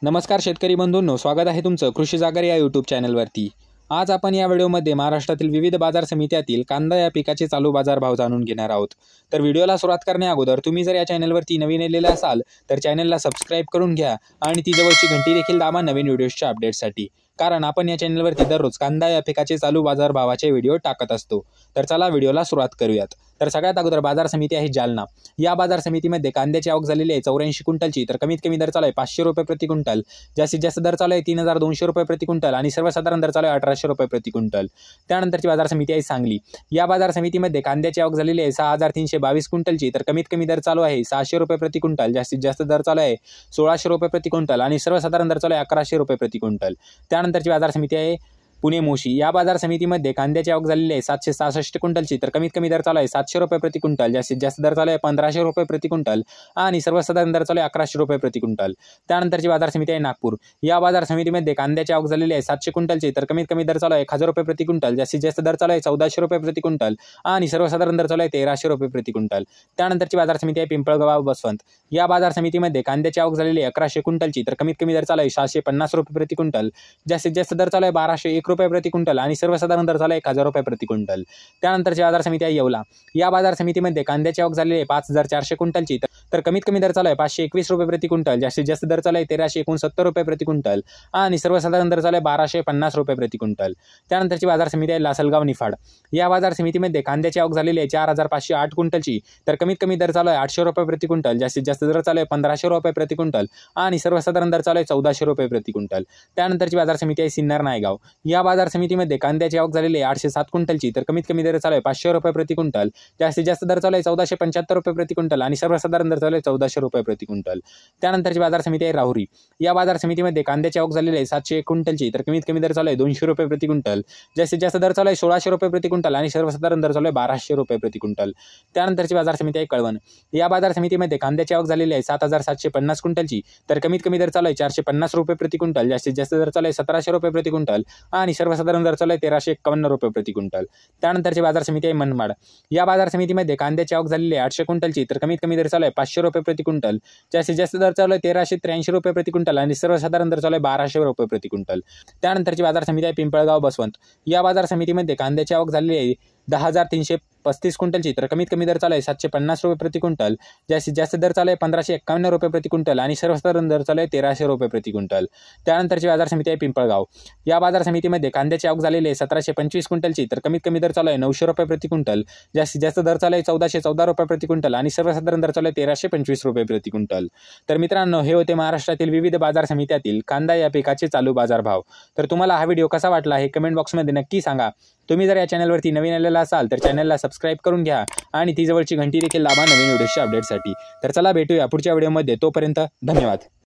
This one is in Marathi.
नमस्कार शेतकरी बंधूंनो, स्वागत आहे तुमचं कृषी जागर या यूट्यूब चॅनलवरती। आज आपण या व्हिडिओमध्ये महाराष्ट्रातील विविध बाजार समित्यातील कांदा या पिकाचे चालू बाजारभाव जाणून घेणार आहोत। तर व्हिडिओला सुरुवात करण्याअगोदर तुम्ही जर या चॅनलवरती नवीन आलेले असाल तर चॅनलला सबस्क्राइब करून घ्या आणि ती जवळची घंटी देखील दाबा नवीन व्हिडिओच्या अपडेट्ससाठी, कारण आपण या चॅनलवरती दररोज कांदा या पिकाचे चालू बाजारभावाचे व्हिडिओ टाकत असतो। तर चला व्हिडिओला सुरुवात करूयात। तर सगळ्यात अगोदर बाजार समिती आहे जालना। या बाजार समितीमध्ये कांद्याची आवक झालेली आहे 84 क्विंटलची, तर कमीत कमी दर चालू आहे 500 रुपये प्रति क्विंटल, जास्तीत जास्त दर चालू आहे 3200 रुपये प्रति क्विंटल आणि सर्वसाधारण दर चालू आहे 1800 रुपये प्रति क्विंटल। त्यानंतरची बाजार समिती आहे सांगली। या बाजार समितीमध्ये कांद्याची आवक झालेली आहे 6322 क्विंटलची, तर कमीत कमी दर चालू आहे 600 रुपये प्रति क्विंटल, जास्तीत जास्त दर चालू आहे 1600 रुपये प्रति क्विंटल आणि सर्वसाधारण दर चालू आहे 1100 रुपये प्रति क्विंटल। त्यानंतरची बाजार समिती आहे पुणे मोशी। या बाजार समितीमध्ये कांद्याची आवक झालेली आहे 766 क्विंटलची, तर कमीत कमी दर चालू आहे 700 रुपये प्रति क्विंटल, जास्तीत जास्त दर चालू आहे 1500 रुपये प्रति क्विंटल आणि सर्वसाधारण दर चालू आहे 1100 रुपये प्रति क्विंटल। त्यानंतरची बाजार समिती आहे नागपूर। या बाजार समितीमध्ये कांद्याची आवक झालेली आहे 700 क्विंटलची, तर कमीत कमी दर चालू आहे 1000 रुपये प्रति क्विंटल, जास्तीत जास्त दर चालू आहे 1400 रुपये प्रति क्विंटल आणि सर्वसाधारण दर चालू आहे 1300 रुपये प्रति क्विंटल। त्यानंतरची बाजार समिती आहे पिंपळगाव बसवंत। या बाजार समितीमध्ये कांद्याची आवक झालेली आहे 1100 क्विंटलची, तर कमीत कमी दर चालू आहे 650 रुपये प्रति क्विंटल, जास्तीत जास्त दर चालू आहे 1201 रुपये प्रति क्विंटल आणि सर्वसाधारण दर झाला 1000 रुपये प्रति क्विंटल। त्यानंतरची बाजार समिती आहे येवला। या बाजार समितीमध्ये कांद्याची आवक झालेली आहे 5400 क्विंटलची, तर कमीत कमी दर चालू आहे 521 रुपये प्रति क्विंटल, जास्तीत जास्त दर चालू आहे 1369 रुपये प्रति क्विंटल आणि सर्वसाधारण दर चालू आहे 1250 रुपये प्रति क्विंटल। त्यानंतरची बाजार समिती आहे लासलगाव निफाड। या बाजार समितीमध्ये कांद्याची आवक झालेली आहे 4508 क्विंटलची, तर कमीत कमी दर चालू आहे 800 रुपये प्रति क्विंटल, जास्तीत जास्त दर चालू आहे 1500 रुपये प्रति क्विंटल आणि सर्वसाधारण दर चालू आहे 1400 रुपये प्रति क्विंटल। त्यानंतरची बाजार समिती आहे सिन्नर नायगाव। या बाजार समितीमध्ये कांद्याची आवक झालेली आहे 807 क्विंटलची, तर कमीत कमी दर चालू आहे 500 रुपये प्रति क्विंटल, जास्तीत जास्त दर चालू आहे 1475 रुपये प्रति क्विंटल आणि सर्वसाधारण दर चालू आहे 1400 रुपये प्रति क्विंटल। त्यानंतरची बाजार समिती आहे राहुरी। या बाजार समितीमध्ये कांद्याची आवक झालेली आहे 701 क्विंटलची, तर कमीत कमी दर चालू आहे 200 रुपये प्रति क्विंटल, जास्तीत जास्त दर चालू आहे 1600 रुपये प्रति क्विंटल आणि सर्वसाधारण दर चालू आहे 1200 रुपये प्रति क्विंटल। त्यानंतरची बाजार समिती आहे कळवण। या बाजार समितीमध्ये कांद्याची आवक झालेली आहे 7750 क्विंटलची, तर कमीत कमी दर चालू आहे 450 रुपये प्रति क्विंटल, जास्तीत जास्त दर चालू आहे 1700 रुपये प्रति क्विंटल आणि सर्वसाधारण दर चालू आहे 1351 रुपये प्रति क्विंटल। त्यानंतरची बाजार समिती आहे मनमाड। या बाजार समितीमध्ये कांद्याची आवक झालेली आहे 800 क्विंटलची, तर कमीत कमी दर चालू आहे 500 रुपये प्रति क्विंटल, जास्तीत जास्त दर चालू आहे 1383 रुपये प्रति क्विंटल आणि सर्वसाधारण दर चालू आहे 1200 रुपये प्रति क्विंटल। त्यानंतरची बाजार समिती आहे पिंपळगाव बसवंत। या बाजार समितीमध्ये कांद्याची आवक झालेली आहे 10335 क्विंटलची, तर कमीत कमी दर चालू आहे 750 रुपये प्रति क्विंटल, जास्तीत जास्त दर चालू आहे 1551 रुपये प्रति क्विंटल आणि सर्वसाधारण दर चालू आहे 1300 रुपये प्रति क्विंटल। त्यानंतरची बाजार समिती आहे पिंपळगाव। या बाजार समितीमध्ये कांद्याची आवक झालेली आहे 1725 क्विंटलची, तर कमीत कमी दर चालू आहे 900 रुपये प्रति क्विंटल, जास्तीत जास्त दर चालू आहे 1414 रुपये प्रति क्विंटल आणि सर्वसाधारण दर चालू आहे 1325 रुपये प्रति क्विंटल। तर मित्रांनो, हे होते महाराष्ट्रातील विविध बाजार समित्यातील कांदा या पिकाचे चालू बाजारभाव। तर तुम्हाला हा व्हिडिओ कसा वाटला हे कमेंट बॉक्समध्ये नक्की सांगा। तुम्ही जर या चॅनलवरती नवीन आलेला असाल तर चॅनलला सबस्क्राइब करून घ्या आणि ती जवळची घंटी देखील दाबा नवीन व्हिडिओच्या अपडेटसाठी। तर चला भेटूया पुढच्या व्हिडिओमध्ये, तोपर्यंत धन्यवाद।